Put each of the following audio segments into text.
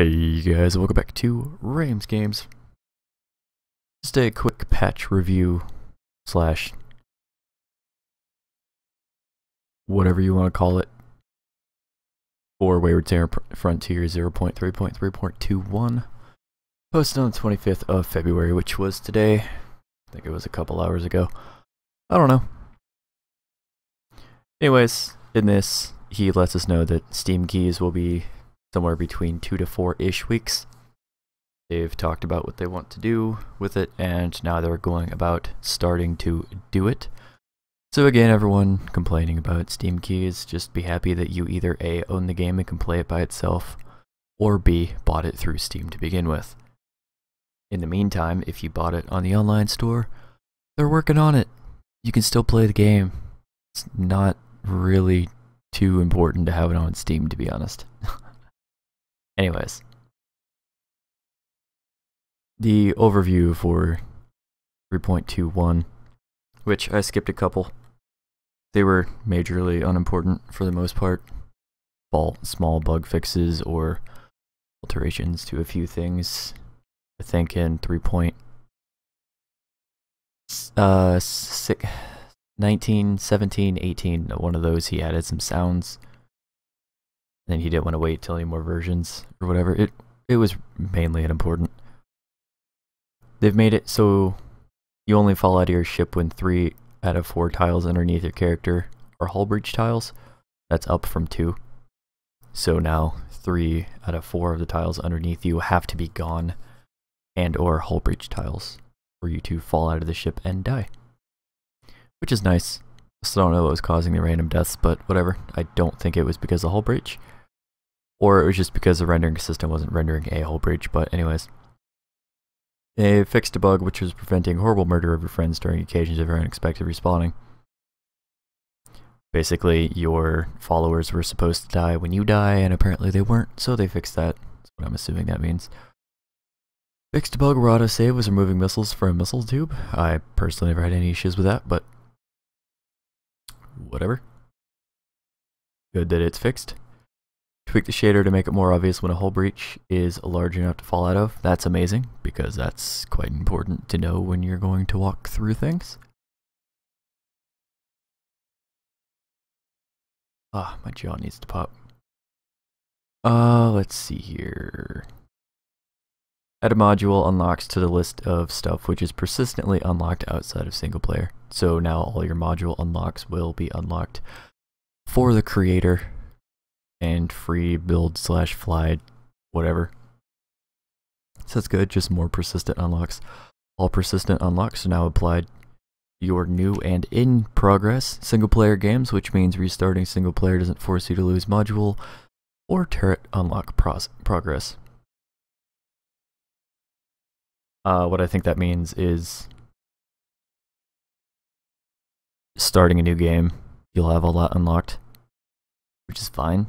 Hey guys, welcome back to Rames Games. Just a quick patch review slash whatever you want to call it for Wayward Terran Frontier 0.3.3.21, posted on the 25th of February, which was today. I think it was a couple hours ago. I don't know. Anyways, in this, he lets us know that Steam keys will be somewhere between 2 to 4-ish weeks. They've talked about what they want to do with it, and now they're going about starting to do it. So again, everyone complaining about Steam keys, just be happy that you either A, own the game and can play it by itself, or B, bought it through Steam to begin with. In the meantime, if you bought it on the online store, they're working on it. You can still play the game. It's not really too important to have it on Steam, to be honest. Anyways, the overview for 3.21, which I skipped a couple. They were majorly unimportant for the most part. Small bug fixes or alterations to a few things. I think in 3.19, 17, 18, one of those he added some sounds. And then he didn't want to wait till any more versions or whatever. It was mainly unimportant. They've made it so you only fall out of your ship when 3 out of 4 tiles underneath your character are hull breach tiles. That's up from 2. So now 3 out of 4 of the tiles underneath you have to be gone and or hull breach tiles for you to fall out of the ship and die. Which is nice. Still don't know what was causing the random deaths, but whatever. I don't think it was because of hull breach. Or it was just because the rendering system wasn't rendering a hull breach, but anyways. They fixed a bug which was preventing horrible murder of your friends during occasions of your unexpected respawning. Basically, your followers were supposed to die when you die, and apparently they weren't, so they fixed that. That's what I'm assuming that means. Fixed a bug where autosave was removing missiles from a missile tube. I personally never had any issues with that, but whatever. Good that it's fixed. Tweak the shader to make it more obvious when a hull breach is large enough to fall out of. That's amazing, because that's quite important to know when you're going to walk through things. Ah, my jaw needs to pop. Let's see here. Add a module unlocks to the list of stuff which is persistently unlocked outside of single player. So now all your module unlocks will be unlocked for the creator and free build slash fly, whatever. So that's good, just more persistent unlocks. All persistent unlocks are now applied to your new and in progress single player games, which means restarting single player doesn't force you to lose module or turret unlock progress. What I think that means is starting a new game, you'll have all that unlocked, which is fine.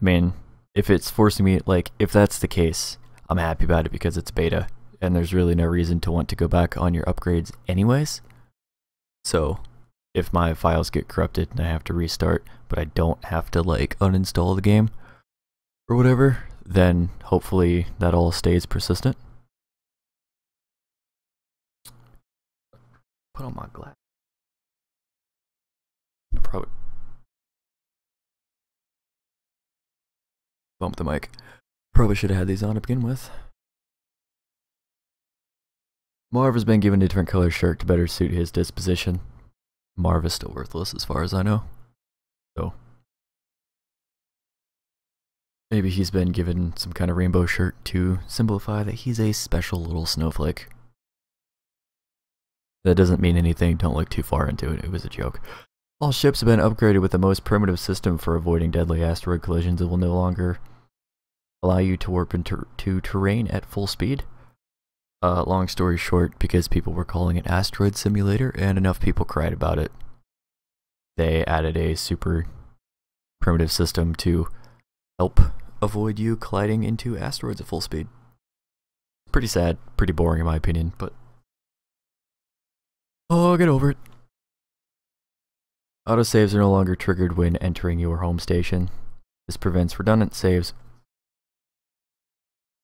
I mean, if it's forcing me, like, if that's the case, I'm happy about it because it's beta, and there's really no reason to want to go back on your upgrades anyways. So, if my files get corrupted and I have to restart, but I don't have to, like, uninstall the game or whatever, then hopefully that all stays persistent. Put on my glass. Probably bump the mic. Probably should have had these on to begin with. Marv has been given a different color shirt to better suit his disposition. Marv is still worthless as far as I know. So maybe he's been given some kind of rainbow shirt to simplify that he's a special little snowflake. That doesn't mean anything, don't look too far into it, it was a joke. All ships have been upgraded with the most primitive system for avoiding deadly asteroid collisions. It will no longer allow you to warp into terrain at full speed. Long story short, because people were calling it Asteroid Simulator and enough people cried about it, they added a super primitive system to help avoid you colliding into asteroids at full speed. Pretty sad, pretty boring in my opinion, but oh, get over it. Autosaves are no longer triggered when entering your home station. This prevents redundant saves.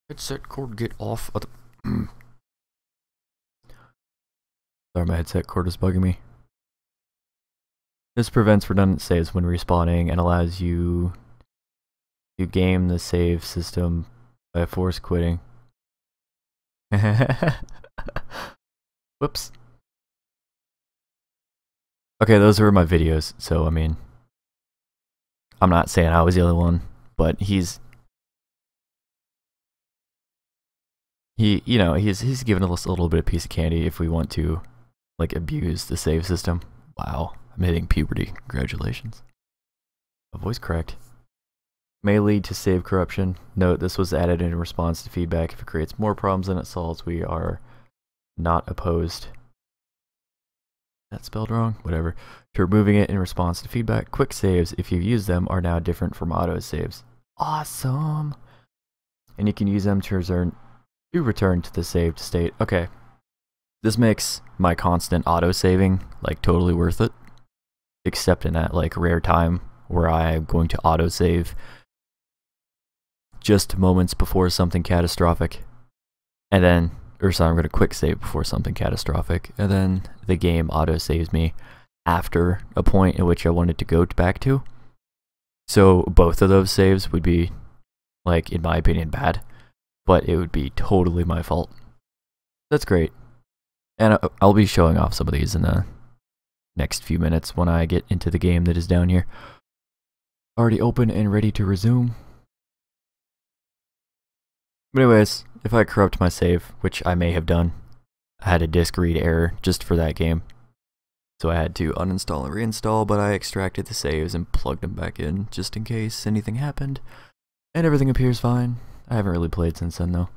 Headset cord, get off of the... Sorry, my headset cord is bugging me. This prevents redundant saves when respawning and allows you to game the save system by force quitting. Whoops. Okay, those were my videos, so I mean, I'm not saying I was the only one, but he's giving us a little bit of piece of candy if we want to, like, abuse the save system. Wow, I'm hitting puberty. Congratulations. My voice cracked. May lead to save corruption. Note, this was added in response to feedback. If it creates more problems than it solves, we are not opposed. That spelled wrong? Whatever. To removing it in response to feedback. Quick saves, if you use them, are now different from auto saves. Awesome! And you can use them to return to the saved state. Okay. This makes my constant auto saving like totally worth it. Except in that like rare time where I'm going to auto save just moments before something catastrophic. And then, or sorry, I'm going to quick save before something catastrophic. And then the game auto saves me after a point in which I wanted to go back to. So both of those saves would be, like, in my opinion, bad. But it would be totally my fault. That's great. And I'll be showing off some of these in the next few minutes when I get into the game that is down here. Already open and ready to resume. But anyways, if I corrupt my save, which I may have done, I had a disk read error just for that game. So I had to uninstall and reinstall, but I extracted the saves and plugged them back in just in case anything happened. And everything appears fine. I haven't really played since then though.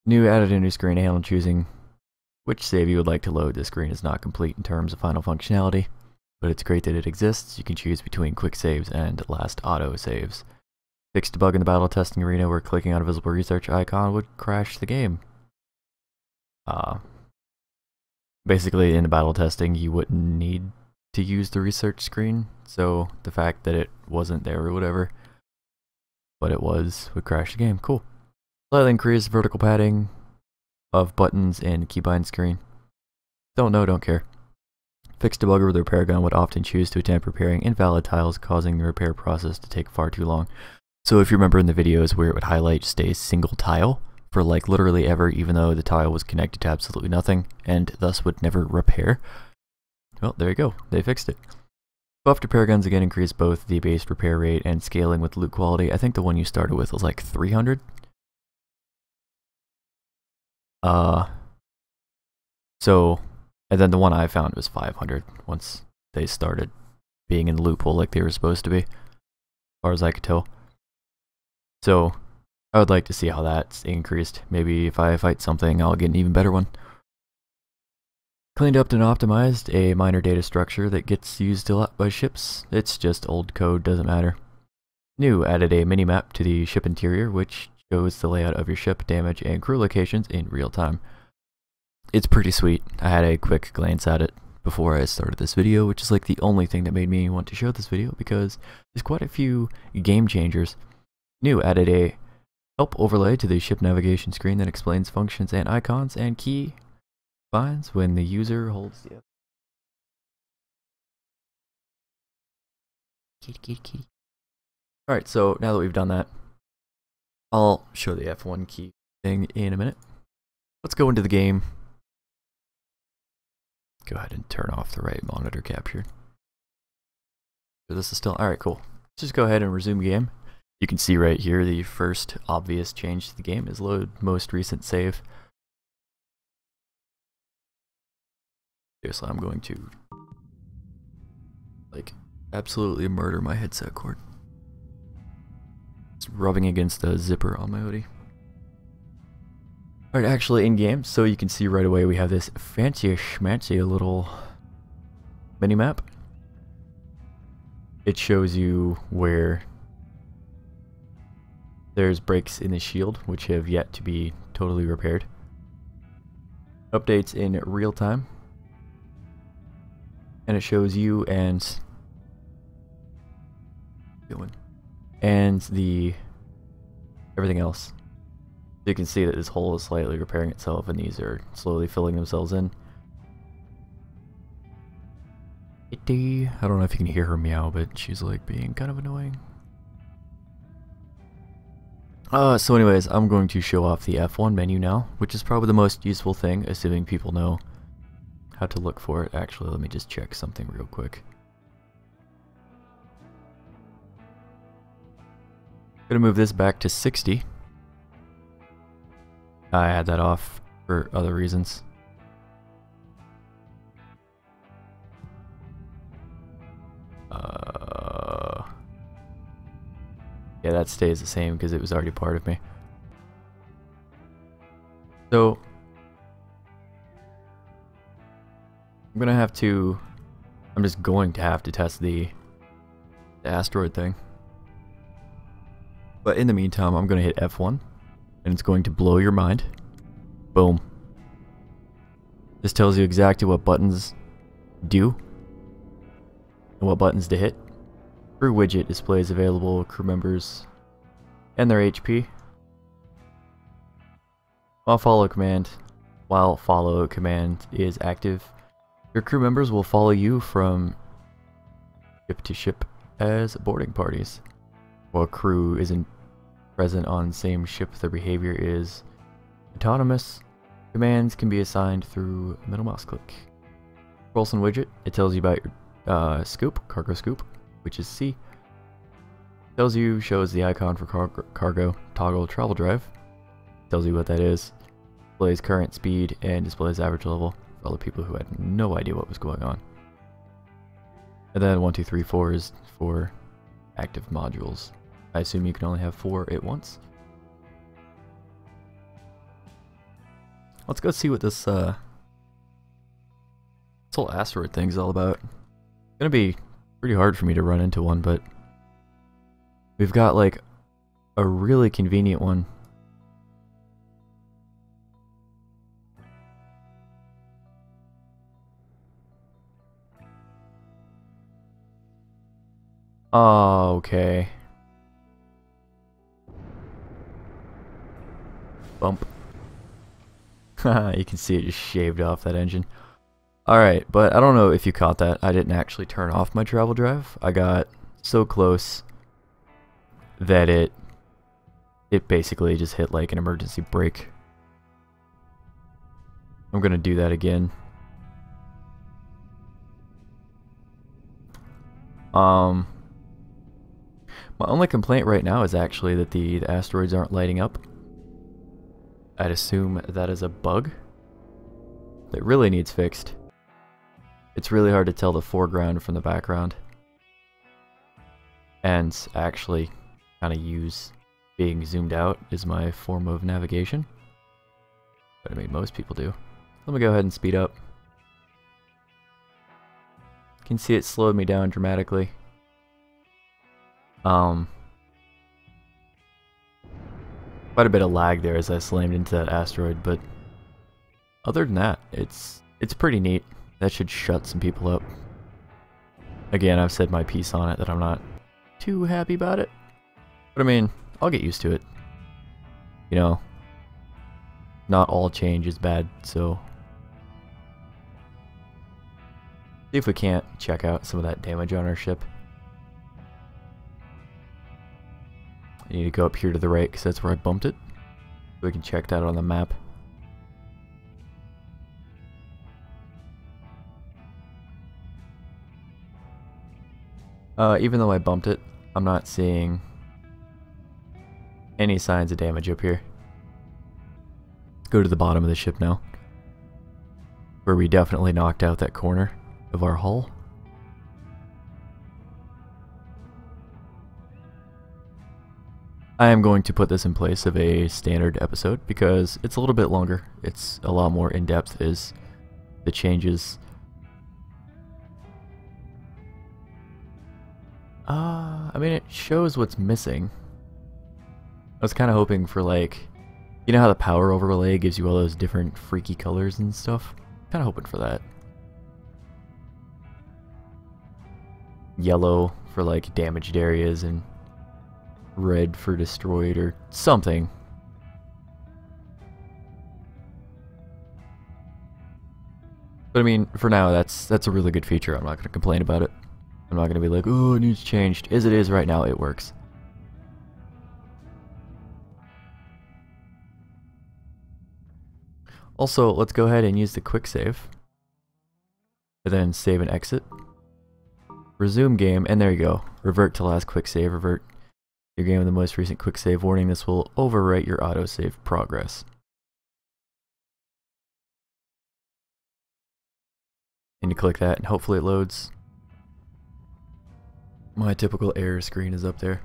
New added a new screen to handle choosing which save you would like to load. This screen is not complete in terms of final functionality, but it's great that it exists. You can choose between quick saves and last auto saves. Fixed a bug in the battle testing arena where clicking on a visible research icon would crash the game. Basically in the battle testing you wouldn't need to use the research screen, so the fact that it wasn't there or whatever, but it was, would crash the game. Cool. Slightly increased vertical padding of buttons and keybind screen. Don't know, don't care. Fixed debugger with the repair gun would often choose to attempt repairing invalid tiles, causing the repair process to take far too long. So if you remember in the videos where it would highlight just a single tile for like literally ever, even though the tile was connected to absolutely nothing and thus would never repair, well, there you go, they fixed it. Buffed repair guns again increased both the base repair rate and scaling with loot quality. I think the one you started with was like 300. And then the one I found was 500 once they started being in the loot pool like they were supposed to be, as far as I could tell. So I would like to see how that's increased. Maybe if I fight something, I'll get an even better one. Cleaned up and optimized a minor data structure that gets used a lot by ships. It's just old code, doesn't matter. New, added a mini-map to the ship interior, which shows the layout of your ship, damage, and crew locations in real time. It's pretty sweet. I had a quick glance at it before I started this video, which is like the only thing that made me want to show this video, because there's quite a few game changers. New, added a help overlay to the ship navigation screen that explains functions and icons and key finds when the user holds the kitty. Alright, so now that we've done that, I'll show the F1 key thing in a minute. Let's go into the game. Go ahead and turn off the right monitor capture. So this is still, alright, cool. Let's just go ahead and resume game. You can see right here the first obvious change to the game is load most recent save. Seriously, I'm going to like absolutely murder my headset cord. It's rubbing against the zipper on my hoodie. Alright, actually in game, so you can see right away we have this fancy schmancy little mini-map. It shows you where there's breaks in the shield, which have yet to be totally repaired. Updates in real time. And it shows you and doing? And everything else. So you can see that this hole is slightly repairing itself, and these are slowly filling themselves in. I don't know if you can hear her meow, but she's like being kind of annoying. So anyways, I'm going to show off the F1 menu now, which is probably the most useful thing, assuming people know how to look for it. Actually, let me just check something real quick. Gonna move this back to 60. I had that off for other reasons. Yeah, that stays the same because it was already part of me. So I'm just going to have to test the asteroid thing. But in the meantime, I'm going to hit F1 and it's going to blow your mind. Boom. This tells you exactly what buttons do and what buttons to hit. Crew widget displays available crew members and their HP. While follow command is active, your crew members will follow you from ship to ship as boarding parties. While crew isn't present on same ship, their behavior is autonomous. Commands can be assigned through middle mouse click. Propulsion widget, it tells you about your cargo scoop, which is C. Shows the icon for cargo toggle travel drive. Tells you what that is. Displays current speed and displays average level for all the people who had no idea what was going on. And then 1, 2, 3, 4 is for active modules. I assume you can only have 4 at once. Let's go see what this whole asteroid thing is all about. It's gonna be pretty hard for me to run into one, but we've got like a really convenient one. Oh, okay. Bump. You can see it just shaved off that engine. Alright, but I don't know if you caught that. I didn't actually turn off my travel drive. I got so close that it basically just hit like an emergency brake. I'm gonna do that again. My only complaint right now is actually that the asteroids aren't lighting up. I'd assume that is a bug that really needs fixed. It's really hard to tell the foreground from the background, and actually kind of use being zoomed out as my form of navigation. But I mean, most people do. Let me go ahead and speed up. You can see it slowed me down dramatically. Quite a bit of lag there as I slammed into that asteroid, but other than that, it's pretty neat. That should shut some people up. Again, I've said my piece on it that I'm not too happy about it, but I mean, I'll get used to it. You know, not all change is bad, so see if we can't check out some of that damage on our ship. I need to go up here to the right because that's where I bumped it, so we can check that on the map. Even though I bumped it, I'm not seeing any signs of damage up here. Let's go to the bottom of the ship now, where we definitely knocked out that corner of our hull. I am going to put this in place of a standard episode because it's a little bit longer. It's a lot more in-depth as the changes. I mean, it shows what's missing. I was kind of hoping for, like, you know how the power overlay gives you all those different freaky colors and stuff? Kind of hoping for that. Yellow for like damaged areas and red for destroyed or something. But I mean, for now, that's a really good feature. I'm not going to complain about it. I'm not going to be like, oh, it needs changed. As it is right now, it works. Also, let's go ahead and use the quick save. And then save and exit. Resume game, and there you go. Revert to last quick save. Revert your game with the most recent quick save. Warning, this will overwrite your autosave progress. And you click that, and hopefully it loads. My typical error screen is up there.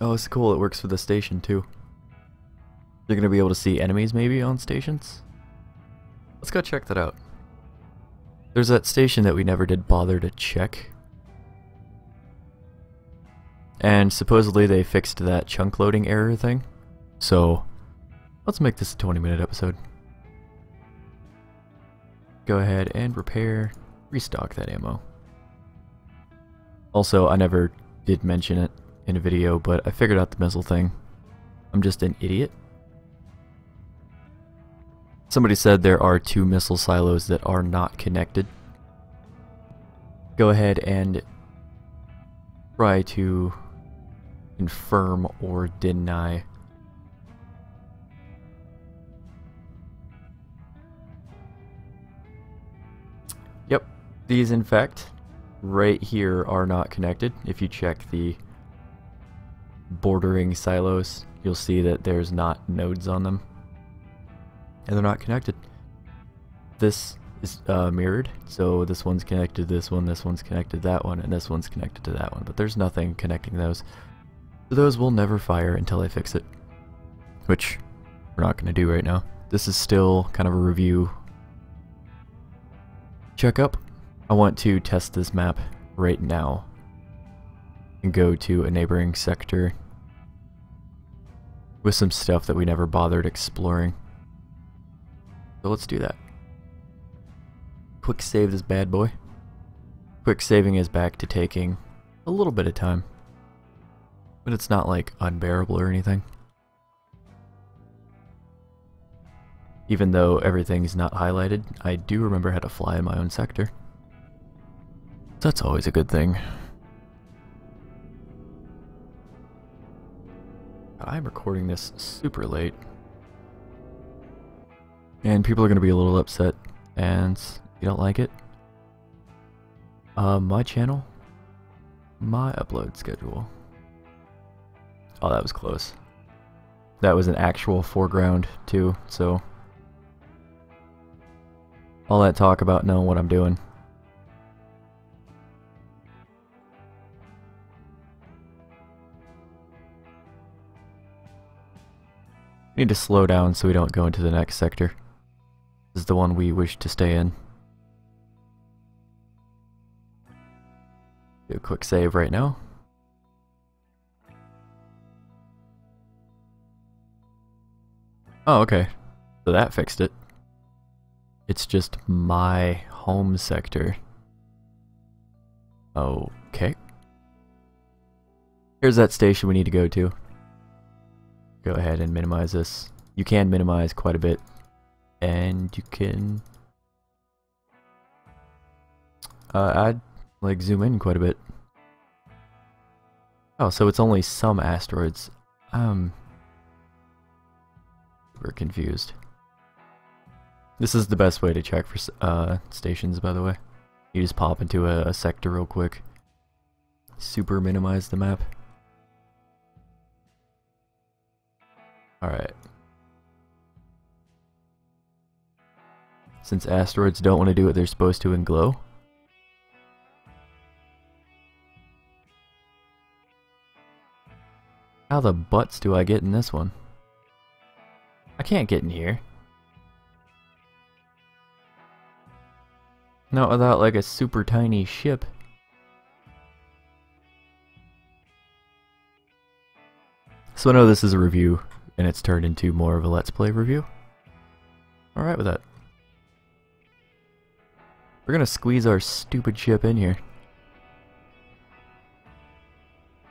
Oh, it's cool. It works for the station, too. You're going to be able to see enemies, maybe, on stations? Let's go check that out. There's that station that we never did bother to check. And supposedly they fixed that chunk loading error thing. So, let's make this a 20-minute episode. Go ahead and repair, restock that ammo. Also, I never did mention it in a video, but I figured out the missile thing. I'm just an idiot. Somebody said there are 2 missile silos that are not connected. Go ahead and try to confirm or deny. Yep, these in fact right here are not connected. If you check the bordering silos, you'll see that there's not nodes on them. And they're not connected. This is mirrored, so this one's connected to this one's connected to that one, and this one's connected to that one, but there's nothing connecting those. So those will never fire until I fix it, which we're not going to do right now. This is still kind of a review checkup. I want to test this map right now and go to a neighboring sector with some stuff that we never bothered exploring. So let's do that. Quick save this bad boy. Quick saving is back to taking a little bit of time, but it's not like unbearable or anything. Even though everything's not highlighted, I do remember how to fly in my own sector. That's always a good thing. I'm recording this super late, and people are going to be a little upset, and you don't like it. My channel, my upload schedule. Oh, that was close. That was an actual foreground too, so all that talk about knowing what I'm doing. We need to slow down so we don't go into the next sector. This is the one we wish to stay in. Do a quick save right now. Oh, okay. So that fixed it. It's just my home sector. Okay. Here's that station we need to go to. Go ahead and minimize this. You can minimize quite a bit, and you can I'd like zoom in quite a bit. Oh, so it's only some asteroids. We're confused. This is the best way to check for stations, by the way. You just pop into a sector real quick. Super minimize the map. Alright. Since asteroids don't want to do what they're supposed to in glow. How the butts do I get in this one? I can't get in here. Not without like a super tiny ship. So I know this is a review, and it's turned into more of a Let's Play review. Alright with that. We're gonna squeeze our stupid ship in here.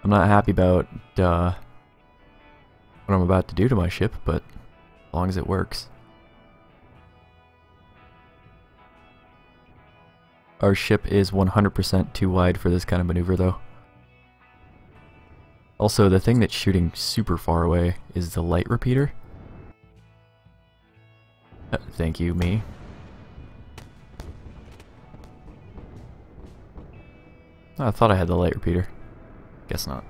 I'm not happy about what I'm about to do to my ship, but as long as it works. Our ship is 100% too wide for this kind of maneuver, though. Also, the thing that's shooting super far away is the light repeater. Thank you, me. Oh, I thought I had the light repeater. Guess not.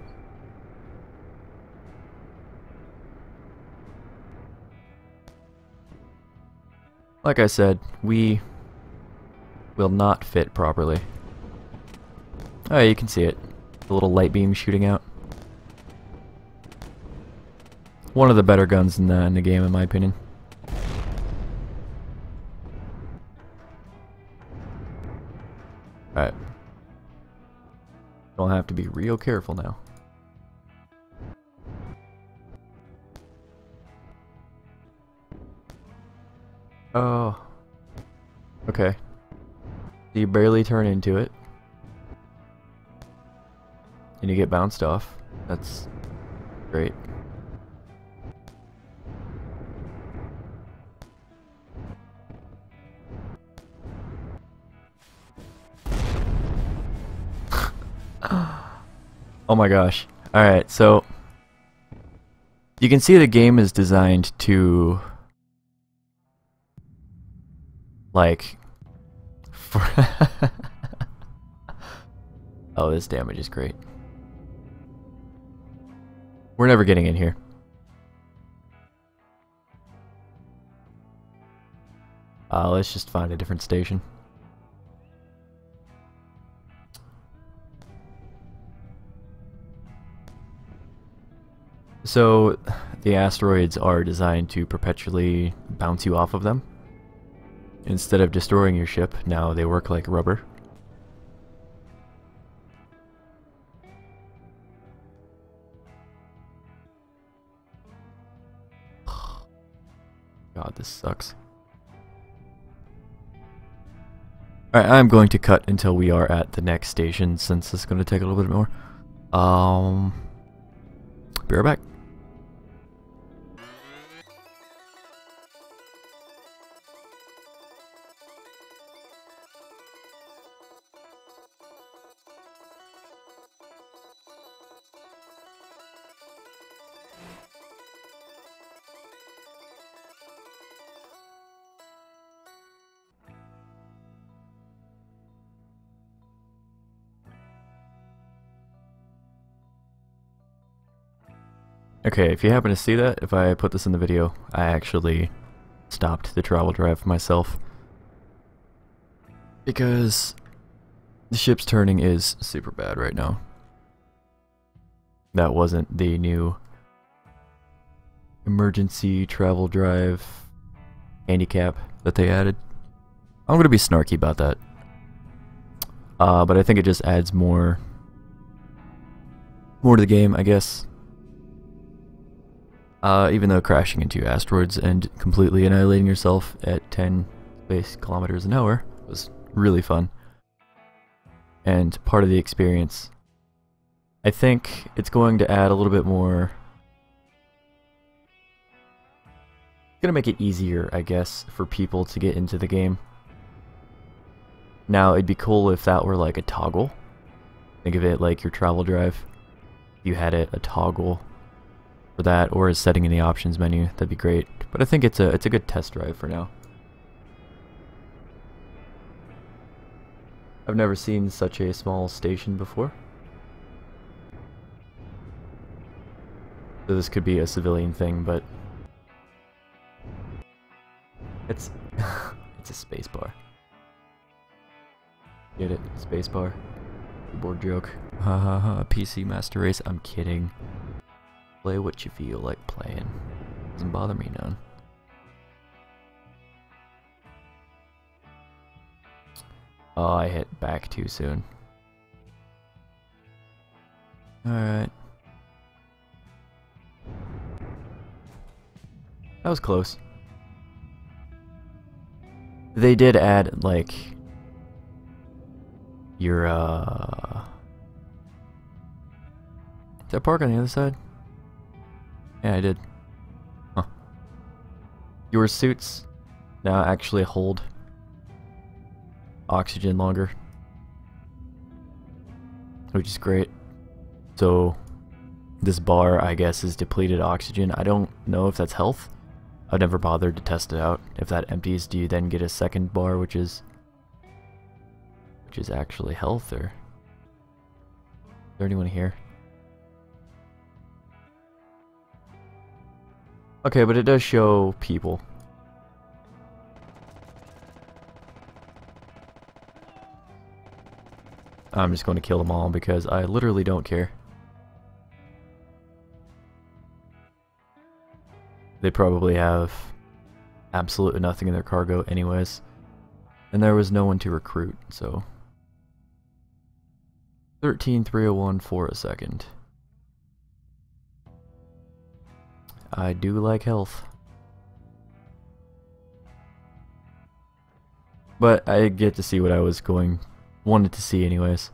Like I said, we will not fit properly. Oh, you can see it. The little light beam shooting out. One of the better guns in the game, in my opinion. Alright. Don't have to be real careful now. Oh. Okay. You barely turn into it. And you get bounced off. That's great. Oh my gosh. Alright, so you can see the game is designed to like oh, this damage is great. We're never getting in here. Let's just find a different station. So, the asteroids are designed to perpetually bounce you off of them. Instead of destroying your ship, now they work like rubber. God, this sucks. Alright, I'm going to cut until we are at the next station, since this is going to take a little bit more. Be right back. Okay, if you happen to see that, if I put this in the video, I actually stopped the travel drive myself. Because the ship's turning is super bad right now. That wasn't the new emergency travel drive handicap that they added. I'm gonna be snarky about that. But I think it just adds more to the game, I guess. Even though crashing into asteroids and completely annihilating yourself at 10 space kilometers an hour was really fun. And part of the experience. I think it's going to add a little bit more. It's gonna make it easier, I guess, for people to get into the game. Now, it'd be cool if that were like a toggle. Think of it like your travel drive. If you had it a toggle for that, or a setting in the options menu, that'd be great. But I think it's a good test drive for now. I've never seen such a small station before. So this could be a civilian thing, but it's it's a space bar. Get it? Space bar. Keyboard joke. Ha ha ha. PC Master Race. I'm kidding. Play what you feel like playing. Doesn't bother me none. Oh, I hit back too soon. Alright. That was close. They did add, like, your, Did I park on the other side? Yeah, I did. Huh. Your suits now actually hold oxygen longer, which is great. So this bar, I guess, is depleted oxygen. I don't know if that's health. I've never bothered to test it out. If that empties, do you then get a second bar, which is actually health? Or is there anyone here? Okay, but it does show people. I'm just going to kill them all because I literally don't care. They probably have absolutely nothing in their cargo anyways. And there was no one to recruit, so 13,301 for a second. I do like health. But I get to see what I wanted to see anyways.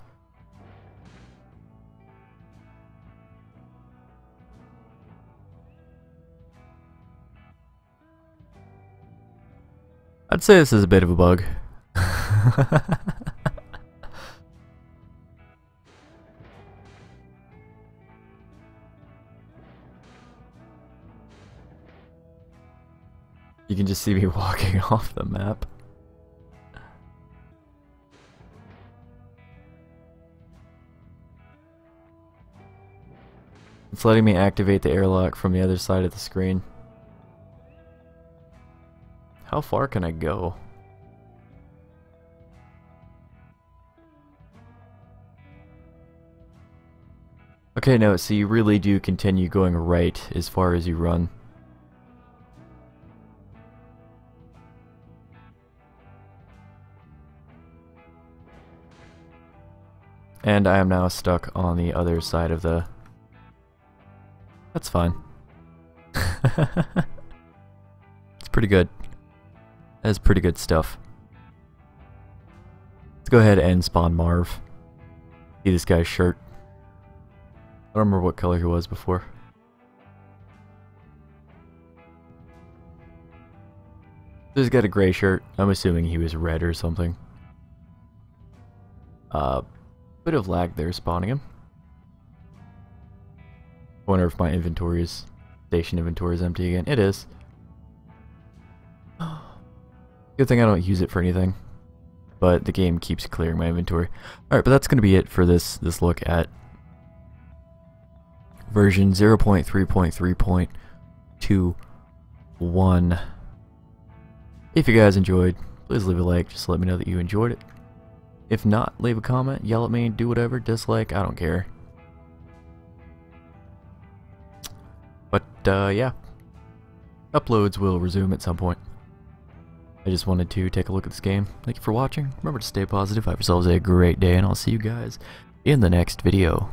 I'd say this is a bit of a bug. You can just see me walking off the map. It's letting me activate the airlock from the other side of the screen. How far can I go? Okay, no, so you really do continue going right as far as you run. And I am now stuck on the other side of the... That's fine. It's pretty good. That is pretty good stuff. Let's go ahead and spawn Marv. See this guy's shirt. I don't remember what color he was before. He's got a gray shirt. I'm assuming he was red or something. Bit of lag there spawning him. I wonder if my station inventory is empty again. It is. Good thing I don't use it for anything. But the game keeps clearing my inventory. Alright, but that's going to be it for this look at version 0.3.3.21. If you guys enjoyed, please leave a like, just to let me know that you enjoyed it. If not, leave a comment, yell at me, do whatever, dislike, I don't care. But yeah, uploads will resume at some point. I just wanted to take a look at this game. Thank you for watching. Remember to stay positive, have yourselves a great day, and I'll see you guys in the next video.